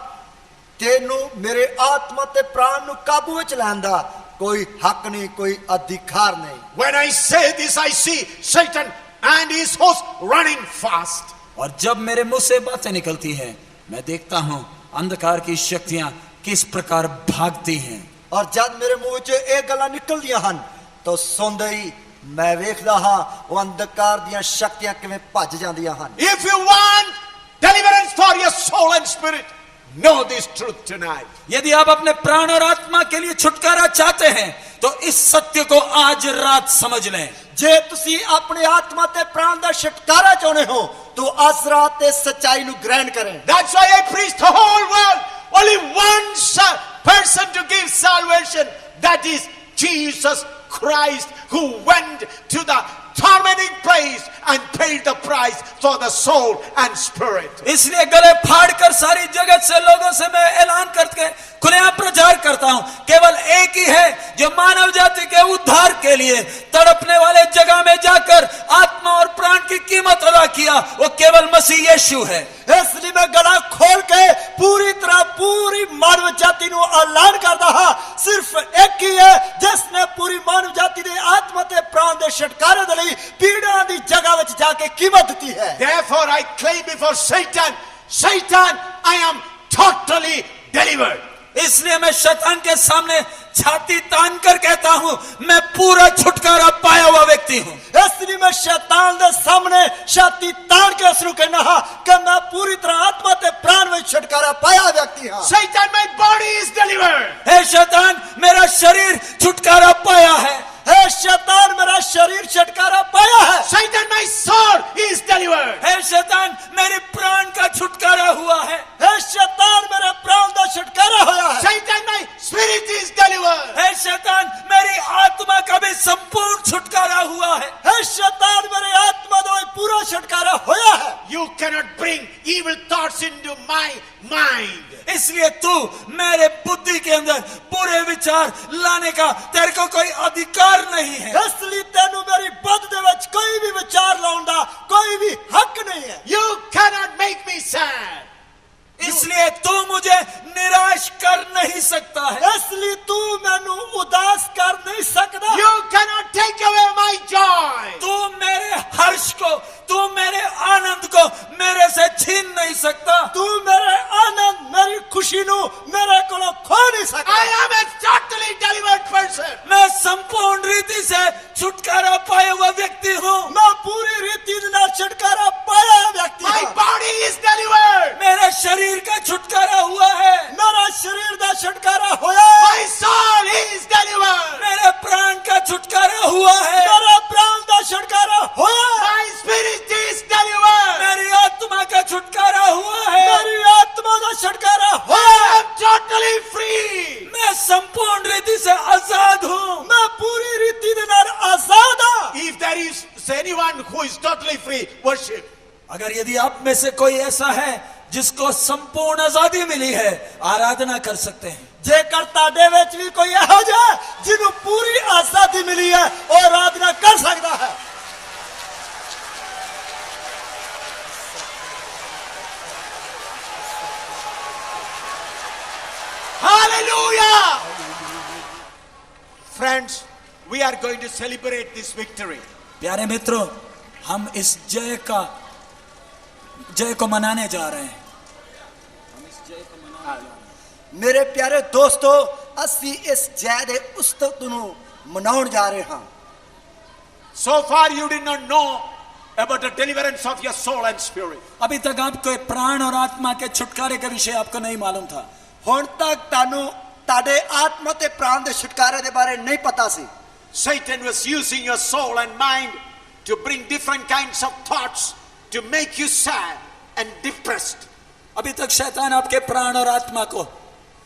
Speaker 2: ਤੈਨੂੰ ਮੇਰੇ ਆਤਮਾ ਤੇ ਪ੍ਰਾਣ ਨੂੰ ਕਾਬੂ ਵਿੱਚ ਲੈਣ ਦਾ ਕੋਈ ਹੱਕ ਨਹੀਂ, ਕੋਈ ਅਧਿਕਾਰ ਨਹੀਂ।
Speaker 3: When I say this, I see Satan and his host running fast.
Speaker 1: और जब मेरे मुंह से बातें निकलती हैं, मैं देखता हूँ अंधकार की शक्तियां किस प्रकार भागती हैं।
Speaker 2: ਔਰ ਜਦ ਮੇਰੇ ਮੂੰਹ 'ਚ ਇਹ ਗੱਲਾਂ ਨਿਕਲਦੀਆਂ ਹਨ ਤਾਂ ਸੁਣਦੇ ਹੀ ਮੈਂ ਵੇਖਦਾ ਹਾਂ ਉਹ ਅੰਧਕਾਰ ਦੀਆਂ ਸ਼ਕਤੀਆਂ ਕਿਵੇਂ ਭੱਜ ਜਾਂਦੀਆਂ ਹਨ।
Speaker 3: If you want deliverance for your soul and spirit, know this truth tonight.
Speaker 1: यदि आप अपने प्राण और आत्मा के लिए छुटकारा चाहते हैं तो इस सत्य को आज रात समझ लें।
Speaker 2: ਜੇ ਤੁਸੀਂ ਆਪਣੇ ਆਤਮਾ ਤੇ ਪ੍ਰਾਣ ਦਾ ਛੁਟਕਾਰਾ ਚਾਹੁੰਦੇ ਹੋ ਤਾਂ ਅੱਜ ਰਾਤ ਇਸ ਸੱਚਾਈ ਨੂੰ ਗ੍ਰਹਿਣ ਕरें।
Speaker 3: That's why I preach the whole world. Only one person to give salvation, that is Jesus Christ, who went to the tormenting place and paid the price for the soul and spirit.
Speaker 1: इसलिए गले फाड़कर सारी जगत से लोगों से मैं ऐलान करके खुलेआम प्रचार करता हूं, केवल एक ही है जो मानव जाति के उद्धार के लिए तड़पने वाले जगह में जाकर आत्मा और प्राण की कीमत अदा किया, वो केवल मसीह यीशु है।
Speaker 2: ਇਸ ਲਈ ਮੈਂ ਗਲਾ ਖੋਲ ਕੇ ਪੂਰੀ ਤਰ੍ਹਾਂ ਪੂਰੀ ਮਾਨਵ ਜਾਤੀ ਨੂੰ ਐਲਾਨ ਕਰਦਾ ਹਾਂ, ਸਿਰਫ ਇੱਕ ਹੀ ਹੈ ਜਿਸ ਨੇ ਪੂਰੀ ਮਾਨਵ ਜਾਤੀ ਦੇ ਆਤਮਾ ਤੇ ਪ੍ਰਾਣ ਦੇ ਛੁਟਕਾਰੇ ਦੇ ਲਈ ਪੀੜਾਂ ਦੀ ਜਗ੍ਹਾ ਵਿੱਚ ਜਾ ਕੇ ਕੀਮਤ ਦਿੱਤੀ ਹੈ।
Speaker 3: Therefore I claim before Satan, Satan, I am totally delivered.
Speaker 1: इसलिए मैं शैतान के सामने छाती तान कर कहता हूं, मैं पूरा छुटकारा पाया हुआ व्यक्ति हूं।
Speaker 2: ਇਸ ਲਈ ਮੈਂ ਸ਼ੈਤਾਨ ਦੇ ਸਾਹਮਣੇ ਛਾਤੀ ਤਾਣ ਕੇ ਉਸ ਨੂੰ ਕਹਿੰਦਾ ਹਾਂ ਕਿ ਮੈਂ ਪੂਰੀ ਤਰ੍ਹਾਂ ਆਤਮਾ ਤੇ ਪ੍ਰਾਣ ਵਿੱਚ ਛੁਟਕਾਰਾ ਪਾਇਆ ਵਿਅਕਤੀ ਹਾਂ।
Speaker 3: Satan, my body is delivered.
Speaker 1: हे शैतान, मेरा शरीर छुटकारा पाया है।
Speaker 2: हे शैतान, मेरा शरीर छुटकारा पाया है।
Speaker 3: Satan, my soul is delivered.
Speaker 1: हे शैतान, मेरे प्राण का छुटकारा हुआ है।
Speaker 2: हे शैतान, मेरे प्राण का छुटकारा होया है।
Speaker 3: Satan, my spirit is delivered.
Speaker 1: हे शैतान, मेरी आत्मा का भी संपूर्ण छुटकारा हुआ है।
Speaker 2: हे शैतान, मेरे आत्मा का भी पूरा छुटकारा होया है।
Speaker 3: You cannot bring evil thoughts into my mind.
Speaker 1: इसलिए तू मेरे बुद्धि के अंदर बुरे विचार लाने का तेरे को कोई अधिकार नहीं है।
Speaker 2: इसलिए तेनू मेरी बुद्ध दे विच कोई भी विचार लाउण दा कोई भी हक नहीं है।
Speaker 3: You cannot make me sad.
Speaker 1: इसलिए तू मुझे निराश कर नहीं सकता है।
Speaker 2: इसलिए तू मैनू उदास कर नहीं सकता।
Speaker 3: You cannot take away my joy.
Speaker 1: तू मेरे हर्ष को, तू मेरे आनंद को मेरे से छीन नहीं सकता।
Speaker 2: तू मेरे आनंद, मेरी खुशी नू मेरे कोलों खो नहीं सकता।
Speaker 3: I am a totally delivered person.
Speaker 1: मैं संपूर्ण रीति से छुटकारा पाया हुआ व्यक्ति हूँ।
Speaker 2: मैं पूरी रीति दे नाल छुटकारा पाया व्यक्ति
Speaker 3: My
Speaker 2: हूँ।
Speaker 3: body is delivered.
Speaker 1: मेरे शरीर का छुटकारा हुआ है।
Speaker 2: मेरा शरीर का छुटकारा होया।
Speaker 3: My soul
Speaker 5: संपूर्ण रीति से आजाद हूं।
Speaker 2: मैं पूरी रीति दे नाल आजाद हां।
Speaker 3: If there is anyone who is totally free, worship.
Speaker 5: अगर यदि आप में से कोई ऐसा है जिसको संपूर्ण आजादी मिली है, आराधना कर सकते हैं।
Speaker 2: जेकर ताडे विच भी कोई इहो जिहा जिन्हों पूरी आजादी मिली है, वो आराधना कर सकता है।
Speaker 3: Hallelujah! Friends, we are going to celebrate this victory.
Speaker 5: प्यारे मित्रों, हम इस जय को मनाने जा रहे हैं।
Speaker 2: मेरे प्यारे दोस्तों, असी इस जय दे उत्सव नूं मनाउण जा रहे हां।
Speaker 3: So far you did not know about the deliverance of your soul and spirit.
Speaker 5: अभी तक आपको प्राण और आत्मा के छुटकारे के विषय आपको नहीं मालूम था।
Speaker 2: हुण तक तानू ताडे आत्मा ते प्राण दे छुटकारे दे बारे नहीं पता सी।
Speaker 3: Satan was using your soul and mind to bring different kinds of thoughts to make you sad and depressed.
Speaker 5: अभी तक शैतान आपके प्राण और आत्मा को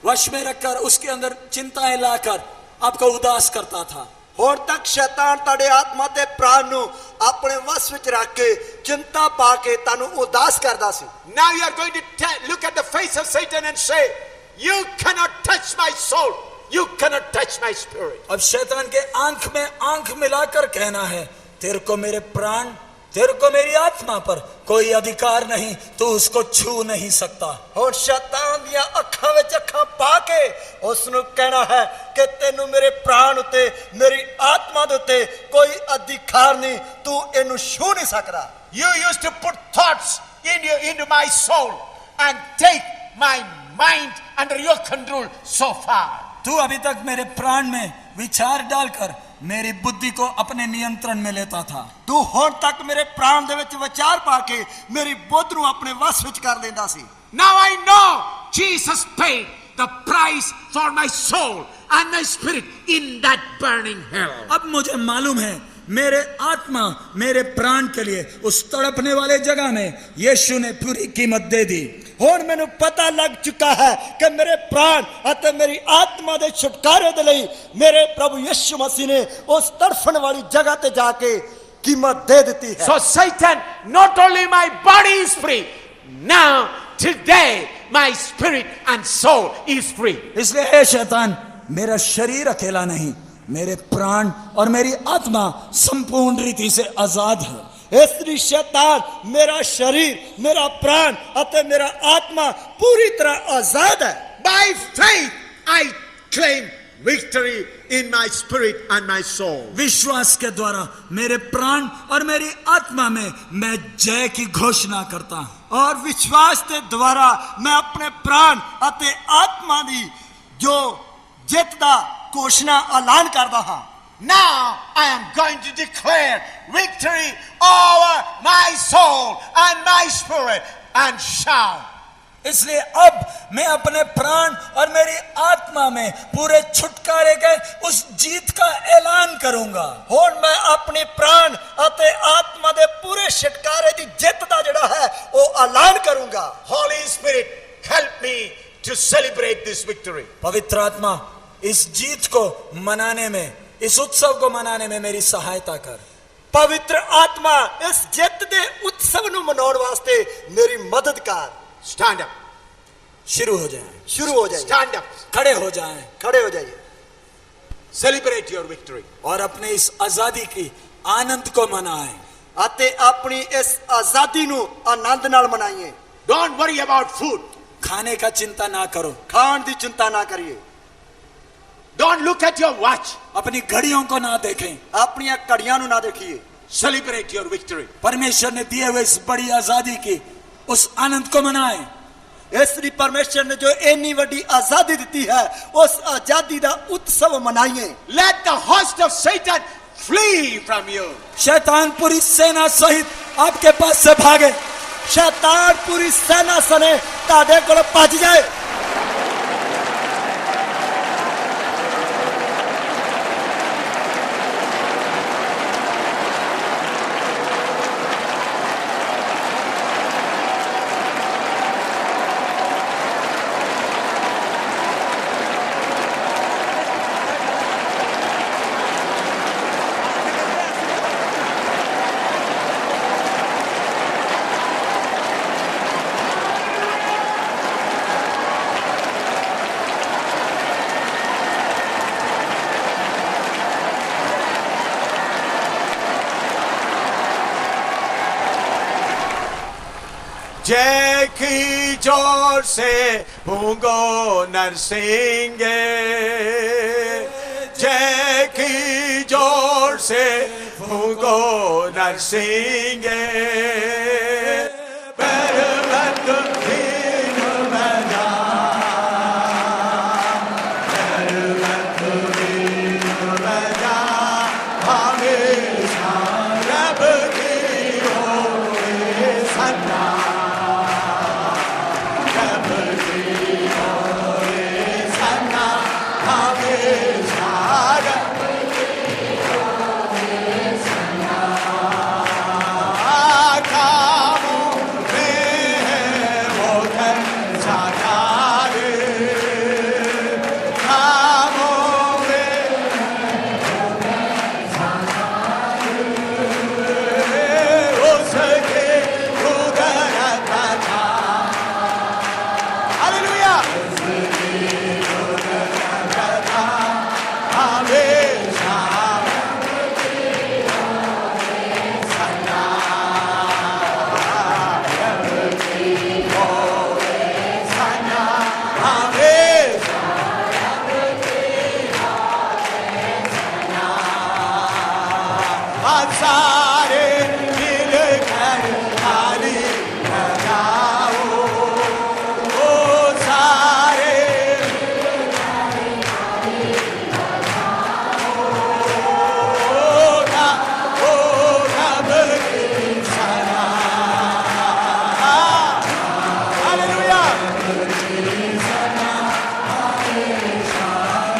Speaker 5: वश में रखकर उसके अंदर चिंताएं लाकर आपको उदास करता था।
Speaker 2: हुण तक शैतान ताडे आत्मा ते प्राण नूं अपने वश विच रख के चिंता पा के तानू उदास करदा सी।
Speaker 3: Now you are going to look at the face of Satan and say, you cannot touch my soul, you cannot touch my spirit.
Speaker 5: अब शैतान के आंख में आंख मिलाकर कहना है, तेरे को मेरे प्राण, तेरे को मेरी आत्मा पर कोई अधिकार नहीं, तू उसको छू नहीं सकता।
Speaker 2: हुण शैतान दियां अखां विच अखां पा के उस नूं कहना है कि तैनू मेरे प्राण उते, मेरी आत्मा दे उते कोई अधिकार नहीं, तू इहनूं छू नहीं सकदा।
Speaker 3: You used to put thoughts into my soul and take my mind under your control so far.
Speaker 5: तू अभी तक मेरे प्राण में विचार डालकर मेरी बुद्धि को अपने नियंत्रण में लेता था।
Speaker 2: तू हुण तक मेरे प्राण दे विच विचार पा के मेरी बुद्ध नूं अपने वश विच कर लेंदा सी।
Speaker 3: Now I know Jesus paid the price for my soul and my spirit in that burning hell.
Speaker 5: अब मुझे मालूम है मेरे आत्मा, मेरे प्राण के लिए उस तड़पने वाले जगह में यीशु ने पूरी कीमत दे दी।
Speaker 2: हुण मैनू पता लग चुका है कि मेरे प्राण अते मेरी आत्मा दे छुटकारे दे लई मेरे प्रभु यीशु मसीह ने उस तड़फण वाली जगह ते जाके कीमत दे दी है।
Speaker 3: So Satan, not only my body is free, now today my spirit and soul is free.
Speaker 5: इसलिए हे शैतान, मेरा शरीर अकेला नहीं, मेरे प्राण और मेरी आत्मा संपूर्ण रीति से आजाद है।
Speaker 2: इसलिए शैतान, मेरा शरीर, मेरा प्राण अते मेरा आत्मा पूरी तरह आजाद है।
Speaker 3: By faith I claim victory in my spirit and my soul.
Speaker 5: विश्वास के द्वारा मेरे प्राण और मेरी आत्मा में मैं जय की घोषणा करता हूं।
Speaker 2: और विश्वास के द्वारा मैं अपने प्राण अते आत्मा दी जो जित दा घोषणा ऐलान करदा हां।
Speaker 3: Now I am going to declare victory over my soul and my spirit and shout.
Speaker 5: इसलिए अब मैं अपने प्राण और मेरी आत्मा में पूरे छुटकारे के उस जीत का ऐलान करूंगा।
Speaker 2: हुण मैं अपने प्राण अते आत्मा दे पूरे छुटकारे दी जित दा जिहड़ा है वो ऐलान करूंगा।
Speaker 3: Holy Spirit, help me to celebrate this victory.
Speaker 5: पवित्र आत्मा, इस जीत को मनाने में, इस उत्सव को मनाने में मेरी सहायता कर।
Speaker 2: पवित्र आत्मा, इस जित दे उत्सव नु मनाउण वास्ते मेरी मदद कर।
Speaker 3: Stand up.
Speaker 5: शुरू हो जाएं।
Speaker 2: शुरू हो जाइए।
Speaker 3: Stand up.
Speaker 5: खड़े हो जाएं
Speaker 2: खड़े हो जाइए।
Speaker 3: Celebrate your victory.
Speaker 5: और अपने इस आजादी की आनंद को मनाएं।
Speaker 2: अते अपनी इस आजादी नु आनंद नाल मनाइए।
Speaker 3: Don't worry about food.
Speaker 5: खाने का चिंता ना करो,
Speaker 2: खान दी चिंता ना करिए।
Speaker 3: Don't look at your watch.
Speaker 5: अपनी घड़ियों को ना देखें,
Speaker 2: अपनी घड़ियां नु ना देखिए।
Speaker 3: Celebrate your victory.
Speaker 5: परमेश्वर ने दिए हुए इस बड़ी आजादी की उस आनंद को मनाएं।
Speaker 2: इसलिए परमेश्वर ने जो इतनी बड़ी आजादी दी है, उस आजादी का उत्सव मनाइए।
Speaker 3: Let the host of Satan flee from you.
Speaker 5: शैतान पूरी सेना सहित आपके पास से भागे।
Speaker 2: शैतान पूरी सेना सने ताड़े कोल भज जाए।
Speaker 3: जय की जोर से भूंगो नरसिंगे, जय की जोर से भूंगो नरसिंगे। बरबत भीम बजा, बरबत भीम बजा, हमेशा रब की होए सन्ना, रब की होए सन्ना, हमेशा रब की होए सन्ना। कामों में है वो धन साकारे, कामों में उसके कुदरत था। हालेलुया। हमेशा सारे मिलकर ताली बजाओ, ओ सारे ओ रब की सना। हालेलुया।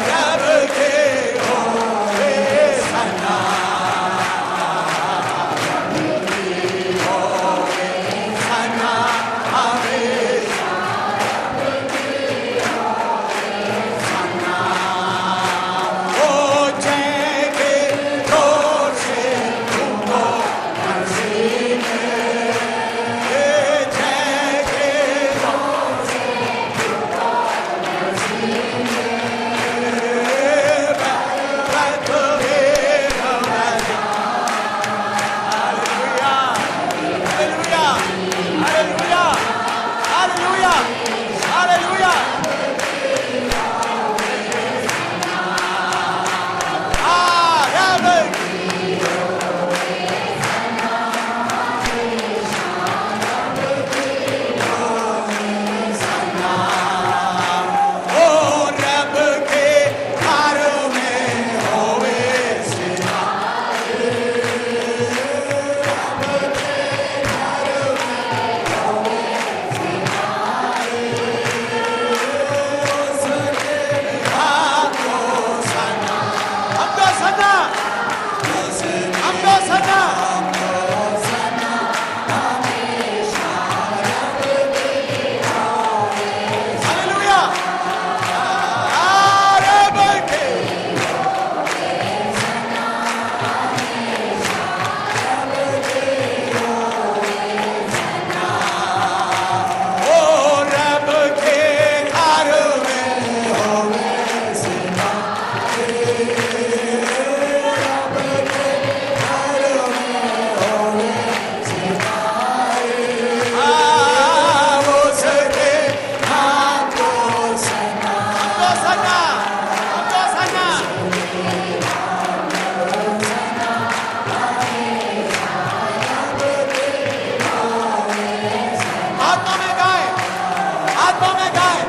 Speaker 3: रब के होए सना, सना हमेशा सना। ओ जय के जोर से भूंगो नरसिंगे, जय के जोर से भूंगो नरसिंगे। बरबत भीम बजा, hallelujah, hallelujah, hallelujah, hallelujah, hallelujah. रब ओ रब के घर में होवे सिवा, हमको सना, हमको सना, हमको सना, हालेलुया। रब के ओ रब के घर में होवे सिवा, उसके हमको सना, हमको सना, हमको सना। आत्मा में गाए, आत्मा में गाए।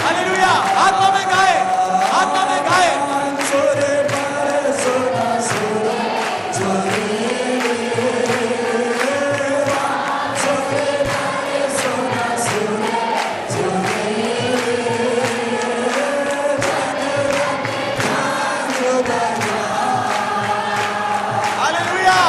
Speaker 3: हालेलुया। आत्मा में गाए, आत्मा में गाए। हालेलुया।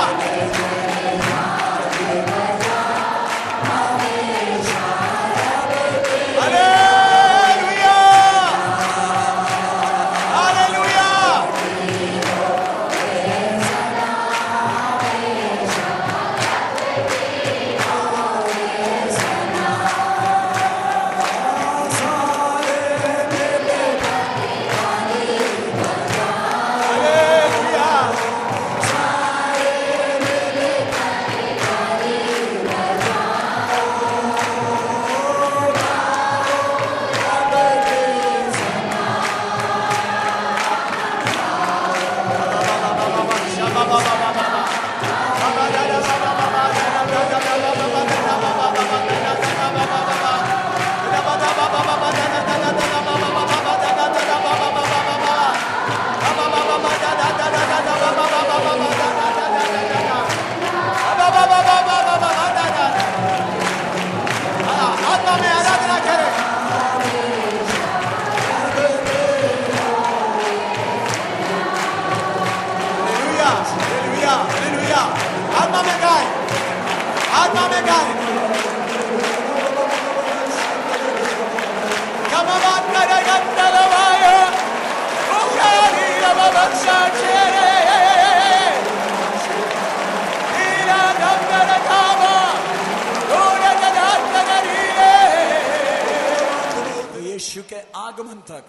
Speaker 5: यीशु के आगमन तक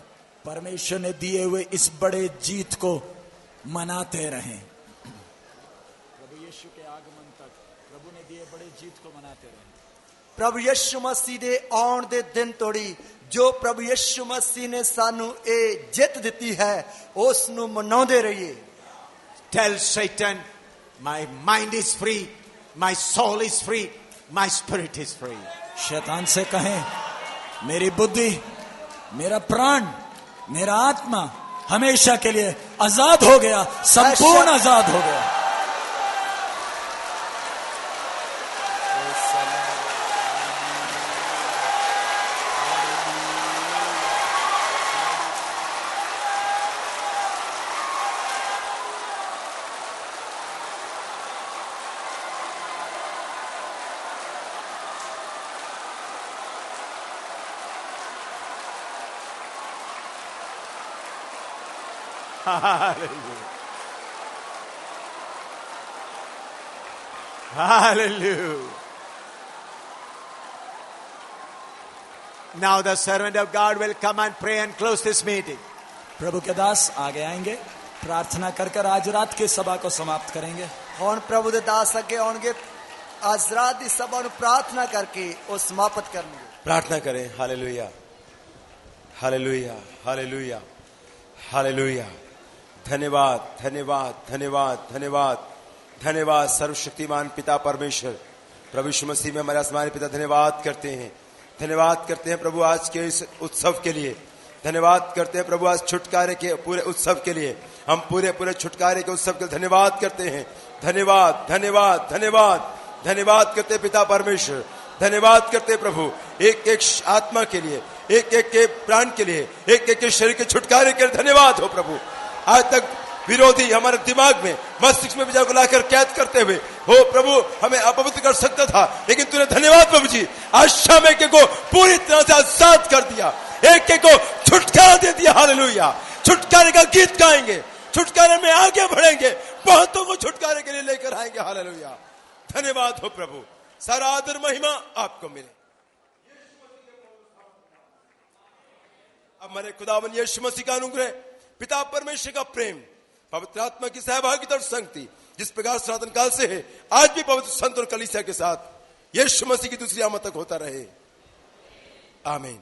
Speaker 5: परमेश्वर ने दिए हुए इस बड़े जीत को मनाते रहें। प्रभु यीशु के आगमन तक प्रभु ने दिए बड़े जीत को मनाते रहें।
Speaker 2: ਪ੍ਰਭੂ ਯਿਸੂ ਮਸੀਹ ਦੇ ਆਉਣ ਦੇ ਦਿਨ ਤੋੜੀ ਜੋ ਪ੍ਰਭੂ ਯਿਸੂ ਮਸੀਹ ਨੇ ਸਾਨੂੰ ਇਹ ਜਿੱਤ ਦਿੱਤੀ ਹੈ ਉਸ ਨੂੰ ਮਨਾਉਂਦੇ ਰਹੀਏ।
Speaker 3: Tell Satan, my mind is free, my soul is free, my spirit is free.
Speaker 5: शैतान से कहें, मेरी बुद्धि, मेरा प्राण, मेरा आत्मा हमेशा के लिए आजाद हो गया, संपूर्ण आजाद हो गया।
Speaker 3: Hallelujah. Hallelujah. Now the servant of God will come and pray and close this meeting.
Speaker 5: प्रभु के दास आगे आएंगे, प्रार्थना कर कर आज रात की सभा को समाप्त करेंगे।
Speaker 2: ਹੁਣ ਪ੍ਰਭੂ ਦੇ ਦਾਸ ਅੱਗੇ ਆਉਣਗੇ, ਅੱਜ ਰਾਤ ਦੀ ਸਭਾ ਨੂੰ ਪ੍ਰਾਰਥਨਾ ਕਰਕੇ ਉਹ ਸਮਾਪਤ ਕਰਨਗੇ।
Speaker 6: प्रार्थना करें। Hallelujah, hallelujah, hallelujah, hallelujah. धन्यवाद, धन्यवाद, धन्यवाद, धन्यवाद, धन्यवाद सर्वशक्तिमान पिता परमेश्वर प्रभु यीशु मसीह में हमारे आसमानी पिता, धन्यवाद करते हैं, धन्यवाद करते हैं प्रभु आज के इस उत्सव के लिए। धन्यवाद करते हैं प्रभु आज छुटकारे के पूरे उत्सव के लिए। हम पूरे छुटकारे के उत्सव के लिए धन्यवाद करते हैं। धन्यवाद, धन्यवाद, धन्यवाद, धन्यवाद करते हैं पिता परमेश्वर। धन्यवाद करते हैं प्रभु एक एक आत्मा के लिए, एक एक के प्राण के लिए, एक एक के शरीर के छुटकारे के लिए धन्यवाद हो प्रभु। आज तक विरोधी हमारे दिमाग में, मस्तिष्क में विचार को लाकर कैद करते हुए हो प्रभु हमें अपवित्र कर सकता था, लेकिन तूने धन्यवाद प्रभु जी आज शाम एक को पूरी तरह से आजाद कर दिया, एक एक को छुटकारा दे दिया। हालेलुया। छुटकारे का गीत गाएंगे, छुटकारे में आगे बढ़ेंगे, बहुतों को छुटकारे के लिए लेकर आएंगे। हालेलुया। धन्यवाद हो प्रभु, सारा आदर महिमा आपको मिले। अब हमारे खुदावन यीशु मसीह का अनुग्रह, पिता परमेश्वर का प्रेम, पवित्र आत्मा की सहभागिता और संगति जिस प्रकार सनातन काल से है, आज भी पवित्र संत और कलीसिया के साथ यीशु मसीह की दूसरी आमद तक होता रहे। आमीन।